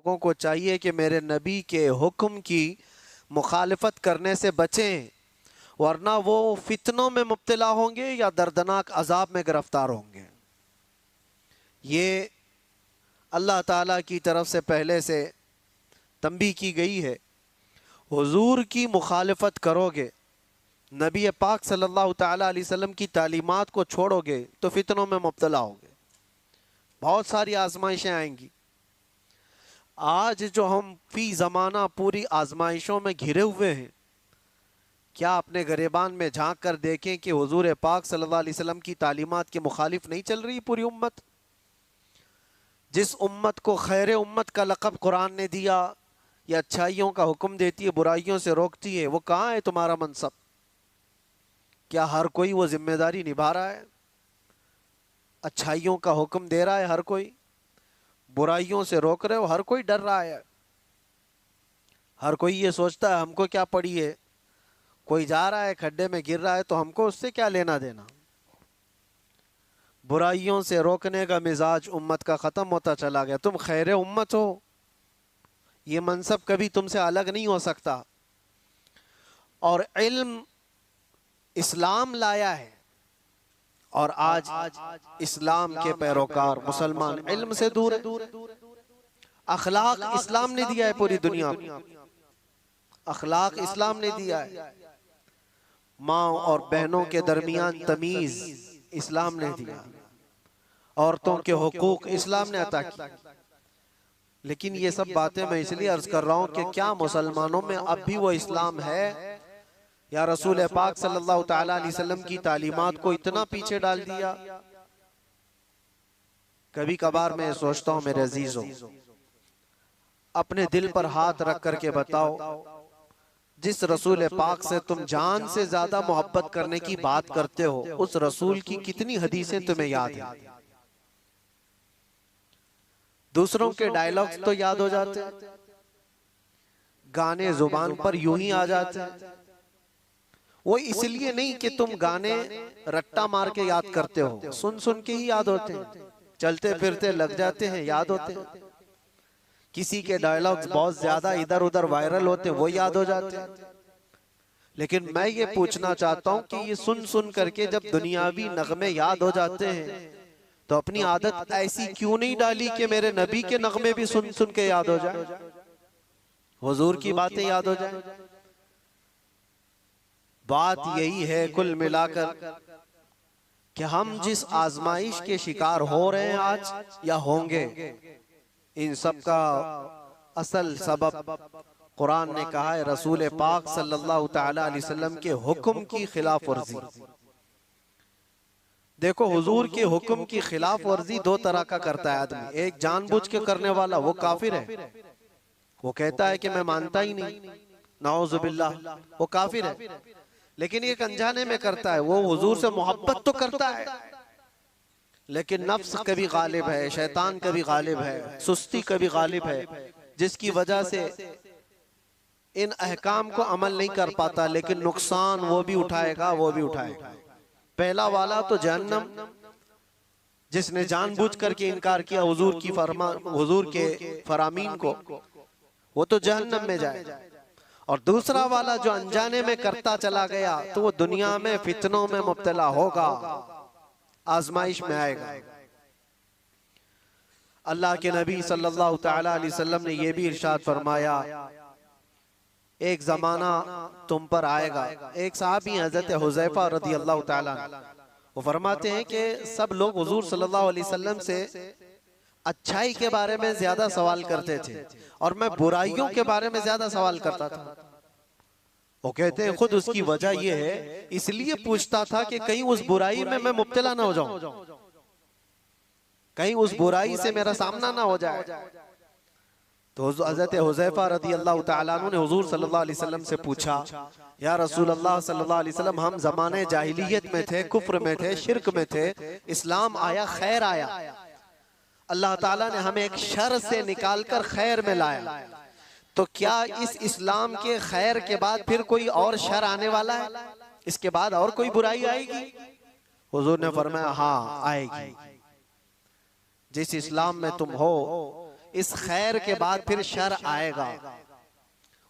लोगों को चाहिए कि मेरे नबी के हुक्म की मुखालफत करने से बचें, वरना वो फितनों में मुब्तला होंगे या दर्दनाक अजाब में गिरफ्तार होंगे। ये अल्लाह ताला की तरफ से पहले से तंबीह की गई है। हुजूर की मुखालफत करोगे, नबी पाक सल्लल्लाहु ताला अलैहि वसल्लम की तालीमात को छोड़ोगे तो फितनों में मुब्तला होगे, बहुत सारी आजमाइशें आएंगी। आज जो हम फी ज़माना पूरी आजमाइशों में घिरे हुए हैं, क्या अपने गिरेबान में झांक कर देखें कि हुजूर पाक सल्लल्लाहु अलैहि वसल्लम की तालीमात के मुखालिफ नहीं चल रही पूरी उम्मत। जिस उम्मत को खैर उम्मत का लक़ब कुरान ने दिया, या अच्छाइयों का हुक्म देती है, बुराइयों से रोकती है, वो कहाँ है तुम्हारा मनसब? क्या हर कोई वो जिम्मेदारी निभा रहा है? अच्छाइयों का हुक्म दे रहा है हर कोई, बुराइयों से रोक रहे हो हर कोई, डर रहा है हर कोई। ये सोचता है हमको क्या पड़ी है, कोई जा रहा है खड्डे में गिर रहा है तो हमको उससे क्या लेना देना। बुराइयों से रोकने का मिजाज उम्मत का ख़त्म होता चला गया। तुम खैर उम्मत हो, ये मनसब कभी तुमसे अलग नहीं हो सकता। और इल्म इस्लाम लाया है, और आज इस्लाम के पैरोकार मुसलमान इल्म से दूर है। अखलाक इस्लाम ने दिया है पूरी दुनिया को, अखलाक इस्लाम ने दिया है। माँ और बहनों के दरमियान तमीज इस्लाम ने दिया, औरतों के हुकूक इस्लाम ने अता की। लेकिन ये सब बातें मैं इसलिए अर्ज कर रहा हूँ कि क्या मुसलमानों में अब भी वो इस्लाम है, या रसूल पाक सल्लल्लाहु ताला अलैहि वसल्लम की तालीमात को इतना पीछे डाल दिया। कभी कभार मैं सोचता हूँ मेरे अजीजों, अपने दिल पर हाथ रख करके बताओ, जिस रसूल पाक से तुम जान से ज्यादा मोहब्बत करने की बात करते हो, उस रसूल की कितनी हदीसें तुम्हें याद है? दूसरों के डायलॉग्स तो याद हो जाते, गाने जुबान पर यूं ही आ जाते हैं। वो इसलिए नहीं कि तुम गाने रट्टा मार के याद करते हो, सुन सुन के ही याद होते हैं, चलते फिरते लग जाते हैं, याद होते हैं। किसी के डायलॉग्स बहुत ज्यादा इधर उधर वायरल होते हैं, वो याद हो जाते हैं। लेकिन मैं ये पूछना चाहता हूँ कि ये सुन सुन करके जब दुनियावी नगमे याद हो जाते हैं, तो अपनी आदत ऐसी क्यों नहीं डाली कि मेरे नबी के नगमे भी सुन सुन के याद हो जाए, हुजूर की बातें याद हो जाए। बात यही है कुल मिलाकर कि हम जिस आजमाइश के शिकार हो रहे हैं आज या होंगे, इन सब का असल सबब कुरान ने कहा है रसूल पाक सल्लल्लाहु ताला अलैहि वसल्लम के हुक्म की खिलाफ वर्जी। देखो, हुजूर के हुक्म की खिलाफ वर्जी दो तरह का करता है आदमी। एक जानबूझ के करने वाला, वो काफिर है, वो कहता है कि मैं मानता ही नहीं, नाउजुबिल्लाह, वो काफिर है। लेकिन एक अनजाने में करता है, वो हुजूर से मोहब्बत तो करता है, लेकिन नफ्स कभी गालिब है, शैतान कभी गालिब है, सुस्ती कभी गालिब है, जिसकी वजह से इन अहकाम को अमल नहीं कर पाता। लेकिन नुकसान वो भी उठाएगा, वो भी उठाएगा। पहला वाला तो जहन्नम, जिसने जानबूझ करके इनकार किया हुजूर की हुजूर के फरामीन को, वो तो जहन्नम में जाएगा। और दूसरा वाला जो अनजाने में करता चला गया, तो वो दुनिया में फितनों में मुब्तला होगा, आजमाइश में आएगा। अल्लाह के नबी सल्लल्लाहु ताला अलैहि वसल्लम ने यह भी इरशाद फरमाया, एक जमाना तुम पर आएगा। एक साहबी हजरत हुज़ैफा रदी अल्लाह ताला, वो फरमाते हैं कि सब लोग हुजूर सल्लल्लाहु अलैहि वसल्लम से अच्छाई के बारे में ज्यादा सवाल करते थे, और मैं बुराइयों के बारे में ज्यादा सवाल करता था। वो कहते हैं खुद उसकी वजह यह है, इसलिए पूछता था कि कहीं उस बुराई में मैं मुब्तला ना हो जाऊं, कहीं उस बुराई से मेरा सामना ना हो जाए। तो हज़रत हुज़ैफा रदी अल्लाह ताला अन्हु ने हुजूर सल्लल्लाहु अलैहि वसल्लम से पूछा, या रसूल अल्लाह सल्लल्लाहु अलैहि वसल्लम, हम ज़माने जाहिलियत में थे, कुफ्र में थे, शिरक में थे, इस्लाम आया, खैर आया, अल्लाह ताला ने हमें एक शर से निकालकर खैर में लाया, तो क्या इस इस्लाम के खैर के बाद फिर कोई और शर आने वाला है? इसके बाद और कोई बुराई आएगी? हुजूर ने फरमाया, हाँ आएगी। जिस इस्लाम में तुम हो, इस खैर के बाद फिर शर आएगा।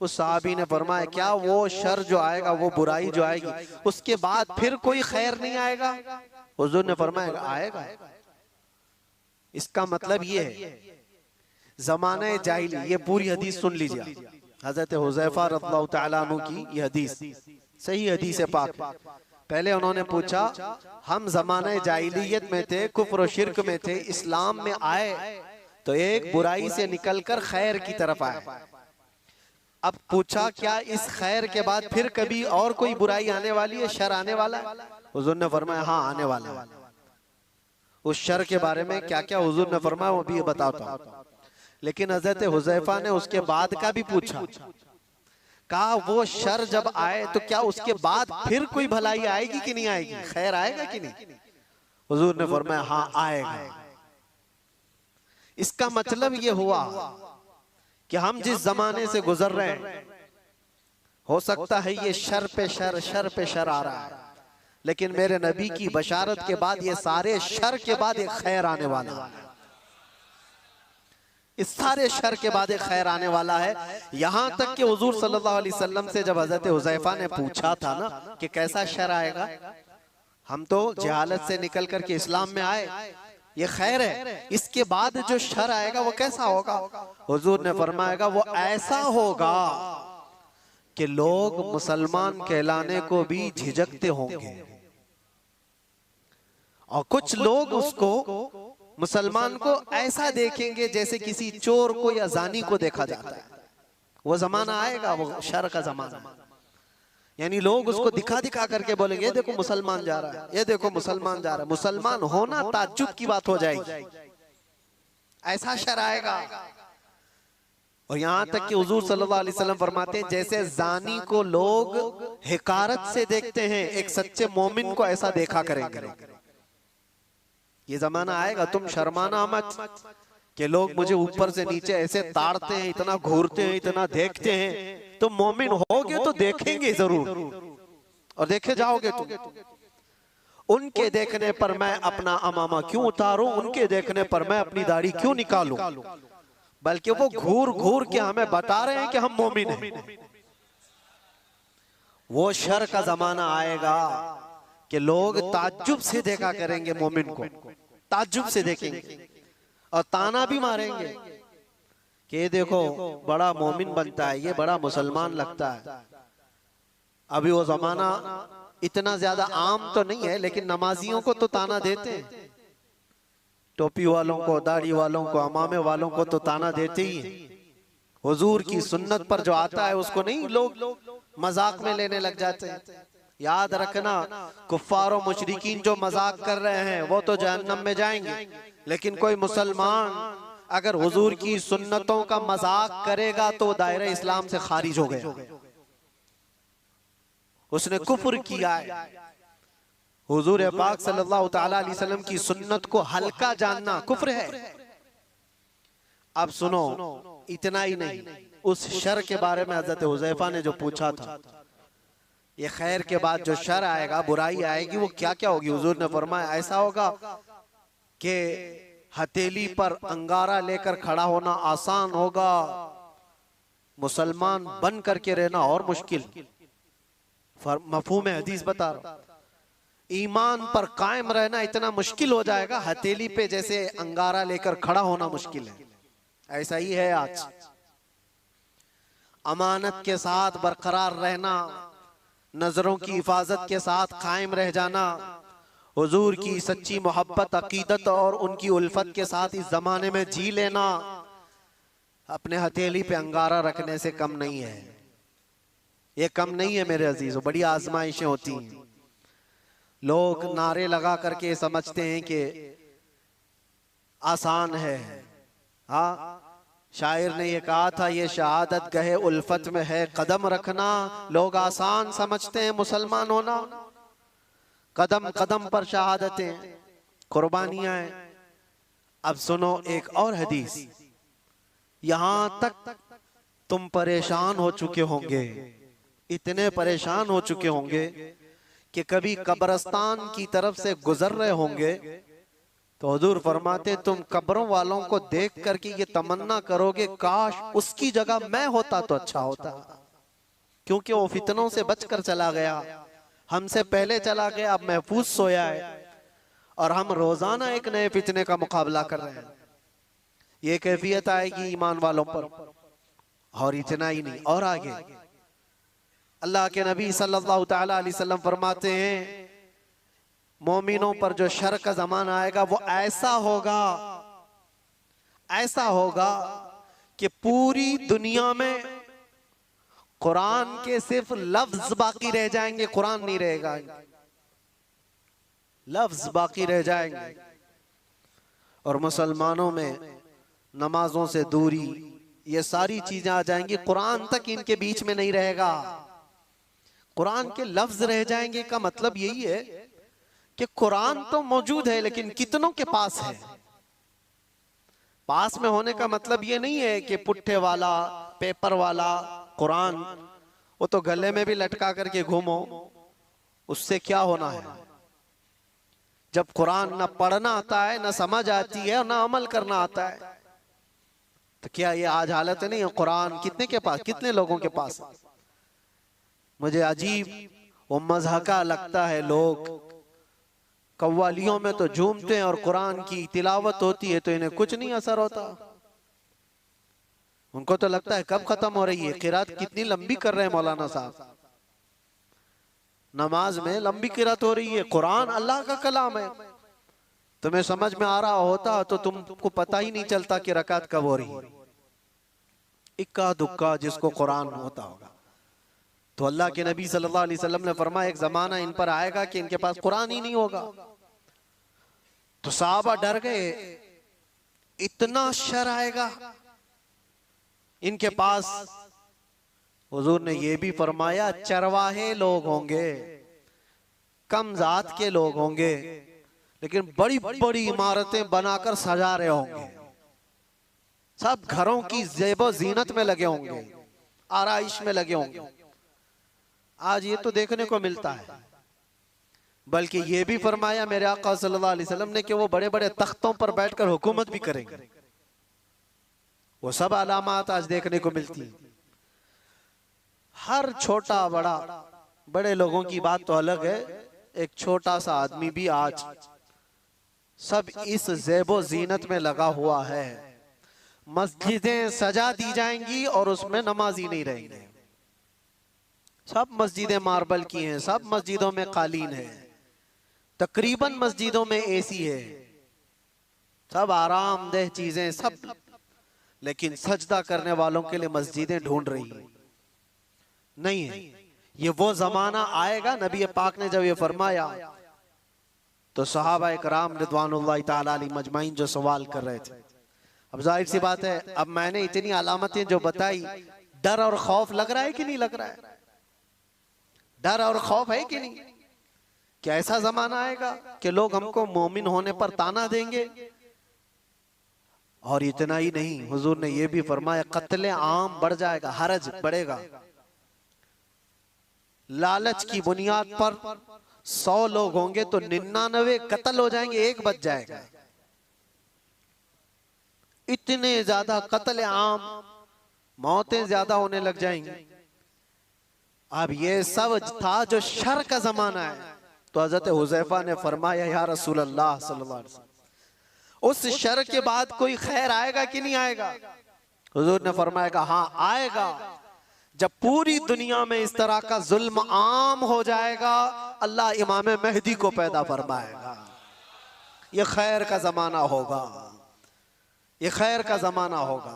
उस साहबी ने फरमाया क्या वो शर जो आएगा, वो बुराई जो आएगी, उसके बाद फिर कोई खैर नहीं आएगा? हुजूर ने फरमाया आएगा। इसका मतलब ये है ज़माने जाहिली, ये पूरी हदीस सुन लीजिए। हजरत हुज़ैफा रज़ियल्लाहु तआला अन्हु की ये हदीस सही हदीस है पाक। पहले उन्होंने पूछा हम ज़माने जाहिलियत में थे, कुफ्र और शिर्क में थे, इस्लाम में आए तो एक बुराई से निकलकर खैर की तरफ आए। अब पूछा क्या इस खैर के बाद फिर कभी और कोई बुराई आने वाली है, शर आने वाला है? हुजूर ने फरमाया हाँ आने वाला है। उस शर के बारे में क्या क्या हुजूर ने फरमाया वो भी बताता हूं। लेकिन हजरत हुज़ैफा ने उसके बाद का भी पूछा, कहा वो शर जब आए तो क्या उसके बाद फिर कोई भलाई आएगी कि नहीं आएगी, खैर आएगा कि नहीं? हुजूर ने फरमाया हाँ आएगा। इसका मतलब ये हुआ कि हम जिस जमाने से गुजर रहे हैं, हो सकता है ये शर पे शर आ रहा है, लेकिन मेरे नबी की बशारत के बाद ये सारे शर के बाद एक खैर आने वाला है। इस सारे शर के बाद एक खैर आने वाला है। यहां तक कि हुजूर सल्लल्लाहु अलैहि वसल्लम से जब हजरत हुज़ैफा ने पूछा था ना कि कैसा शर आएगा, हम तो जहालत से निकल करके इस्लाम में आए, ये खैर है, इसके बाद जो शर आएगा वो कैसा होगा? हुजूर ने फरमाया वो ऐसा होगा कि लोग मुसलमान कहलाने को भी झिझकते होंगे और कुछ लोग उसको मुसलमान को ऐसा देखेंगे जैसे किसी चोर को या जानी को देखा जाता है। वो जमाना आएगा, वो शर का जमाना, यानी लोग उसको दिखा दिखा करके बोलेंगे ये देखो मुसलमान जा रहा है, ये देखो मुसलमान जा रहा है। मुसलमान होना ताज्जुब की बात हो जाएगी, ऐसा शर आएगा। और यहां तक कि हुजूर सल्लल्लाहु अलैहि वसल्लम फरमाते हैं जैसे जानी को लोग हिकारत से देखते हैं, एक सच्चे मोमिन को ऐसा देखा करेंगे। ये जमाना आएगा, तुम शर्माना मत कि लोग मुझे ऊपर से नीचे ऐसे ताड़ते हैं, इतना घूरते हैं, इतना देखते हैं। तुम मोमिन होगे तो देखेंगे जरूर और देखे जाओगे तुम। उनके देखने पर मैं अपना अमामा क्यों उतारूं, उनके देखने पर मैं अपनी दाढ़ी क्यों निकालूं, बल्कि वो घूर घूर के हमें बता रहे हैं कि हम मोमिन हैं। वो शर का जमाना आएगा कि लोग ताज्जुब से देखा करेंगे मोमिन को, ताज्जुब से देखेंगे और ताना भी मारेंगे कि ये देखो बड़ा मोमिन बनता है, ये बड़ा मुसलमान लगता है। अभी वो जमाना इतना ज्यादा आम तो नहीं है, लेकिन नमाजियों को तो ताना देते हैं, टोपी वालों को, दाढ़ी वालों को, अमामे वालों को तो ताना देते ही हैं। हुजूर की सुन्नत पर जो आता है उसको नहीं लोग मजाक में लेने लग जाते हैं। याद रखना, कुफ्फार और मुशरिकीन जो मजाक कर रहे हैं वो तो जहन्नम में जाएंगे, लेकिन कोई मुसलमान अगर हुजूर की सुन्नतों का मजाक करेगा तो दायरे इस्लाम से खारिज हो गया, उसने कुफ्र किया है। हुजूर पाक सल्लल्लाहु तआला अलैहि वसल्लम की सुन्नत को हल्का जानना कुफ्र है। अब सुनो, इतना ही नहीं, उस शर के बारे में हजरत हुज़ैफा ने जो पूछा था, ये खैर के बाद जो शर आएगा, बुराई आएगी, वो क्या क्या होगी? हुजूर ने फरमाया ऐसा होगा कि हथेली पर अंगारा लेकर खड़ा होना आसान होगा, मुसलमान बन करके रहना और मुश्किल। मफहूम हदीस बता रहा हूं, ईमान पर कायम रहना इतना मुश्किल हो जाएगा, हथेली पे जैसे अंगारा लेकर खड़ा होना मुश्किल है। ऐसा ही है आज। अमानत के साथ बरकरार रहना, नजरों की हिफाजत के साथ कायम रह जाना, हुजूर की सच्ची मोहब्बत, अकीदत और उनकी उल्फत के साथ इस जमाने में जी लेना, अपने हथेली पे अंगारा रखने से कम नहीं है। ये कम नहीं है मेरे अजीजों, बड़ी आजमाइशें होती हैं। लोग नारे लगा करके समझते हैं कि आसान है। हाँ, शायर ने ये कहा था, ये शहादत गहे उल्फत में है कदम रखना। लोग आसान समझते हैं मुसलमान होना, कदम कदम पर शहादतें, कुर्बानियां हैं। अब सुनो एक और हदीस, यहां तक तुम परेशान हो चुके होंगे, इतने परेशान हो चुके होंगे कि कभी कब्रिस्तान की तरफ से गुजर रहे होंगे तो हुजूर फरमाते तुम कब्रों वालों को देख करके ये तमन्ना करोगे काश उसकी जगह मैं होता तो अच्छा होता, क्योंकि वो फितनों से बचकर चला गया, हमसे पहले चला गया, अब महफूज सोया है और हम रोजाना एक नए फितने का मुकाबला कर रहे हैं। ये कैफियत आएगी ईमान वालों पर। और इतना ही नहीं, और आगे अल्लाह के नबी सल्लल्लाहु तआला अलैहि वसल्लम फरमाते हैं मोमिनों पर जो शर का जमाना आएगा वो ऐसा होगा कि पूरी दुनिया में कुरान के सिर्फ लफ्ज बाकी रह जाएंगे, कुरान नहीं रहेगा, लफ्ज बाकी रह जाएंगे। और मुसलमानों में नमाजों से दूरी, ये सारी चीजें आ जाएंगी, कुरान तक इनके बीच में नहीं रहेगा, कुरान के लफ्ज रह जाएंगे। का मतलब यही है कि कुरान तो मौजूद है लेकिन कितनों के पास है। पास में होने का मतलब ये नहीं है कि पुट्ठे वाला पेपर वाला कुरान वो तो गले में भी लटका करके घूमो, उससे क्या होना है। जब कुरान ना पढ़ना आता है, ना समझ आती है और ना अमल करना आता है, तो क्या ये आज हालत नहीं है। कुरान कितने के पास, कितने लोगों के पास। मुझे अजीब वो मज़हका लगता है, लोग कव्वालियों में तो झूमते हैं और कुरान की तिलावत होती है तो इन्हें कुछ नहीं असर होता। उनको तो लगता है कब खत्म हो रही है, किरात कितनी लंबी कर रहे हैं मौलाना साहब, नमाज में लंबी किरात हो रही है। कुरान अल्लाह का कलाम है, तुम्हें समझ में आ रहा होता तो तुमको पता ही नहीं चलता कि रकात कब हो रही है। इक्का दुक्का जिसको कुरान होता होगा। तो अल्लाह के नबी सल्लल्लाहु अलैहि वसल्लम ने फरमाया एक जमाना इन पर आएगा कि इनके पास कुरान ही नहीं होगा। तो सहाबा डर गए, इतना शर आएगा इनके पास। हुजूर ने यह भी फरमाया चरवाहे लोग होंगे, कम जात के लोग होंगे, लेकिन बड़ी बड़ी इमारतें बनाकर सजा रहे होंगे, सब घरों की ज़ेबो ज़ीनत में लगे होंगे, आराइश में लगे होंगे। आज ये तो देखने को मिलता है। बल्कि ये भी फरमाया मेरे आका सल्लल्लाहु अलैहि वसल्लम ने कि वो बड़े बड़े तख्तों पर बैठकर हुकूमत भी करेंगे। वो सब अलामात आज देखने को मिलती है। हर छोटा बड़ा, बड़े लोगों की बात तो अलग है, एक छोटा सा आदमी भी आज सब इस ज़ेबो ज़ीनत में लगा हुआ है। मस्जिदें सजा दी जाएंगी और उसमें नमाजी नहीं रहेंगे। सब मस्जिदें मार्बल की हैं, सब मस्जिदों में कालीन है, तकरीबन मस्जिदों में एसी है, सब आरामदेह चीजें सब, लेकिन सजदा करने वालों के लिए मस्जिदें ढूंढ रही नहीं है। ये वो जमाना आएगा। नबी पाक ने जब ये फरमाया तो सहाबा इकराम रिदवानुल्लाह ताला अलैहिम मजमाइन जो सवाल कर रहे थे, अब जाहिर सी बात है, अब मैंने इतनी अलामतें जो बताई, डर और खौफ लग रहा है कि नहीं लग रहा है? डर और खौफ है कि नहीं? क्या ऐसा जमाना आएगा कि लोग हमको मोमिन होने पर ताना देंगे? और इतना ही नहीं, हुजूर ने यह भी फरमाया कत्ले आम बढ़ जाएगा, हरज बढ़ेगा। लालच की बुनियाद पर 100 लोग होंगे तो 99 कत्ल हो जाएंगे, एक बच जाएगा। इतने ज्यादा कत्ले आम, मौतें ज्यादा होने लग जाएंगी। अब ये सब था जो शर का जमाना है। तो हजरत हुज़ैफा ने फरमाया या रसूल अल्लाह सल्लल्लाहु अलैहि वसल्लम, उस शर के बाद कोई खैर आएगा कि नहीं आएगा? हुजूर ने फरमाया हाँ आएगा। जब पूरी दुनिया में इस तरह का जुल्म आम हो जाएगा, अल्लाह इमाम मेहदी को पैदा फरमाएगा। ये खैर का जमाना होगा, ये खैर का जमाना होगा।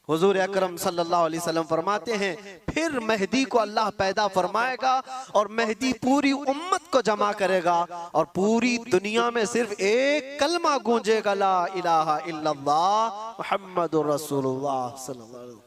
हुजूर अकरम सल्लल्लाहु अलैहि वसल्लम फरमाते हैं फिर मेहदी को अल्लाह पैदा फरमाएगा और मेहदी पूरी उम्मत को जमा करेगा और पूरी दुनिया में सिर्फ एक कलमा गूंजेगा, ला इलाहा इल्लल्लाह मुहम्मदुर रसूलुल्लाह सल्लल्लाहु अलैहि वसल्लम।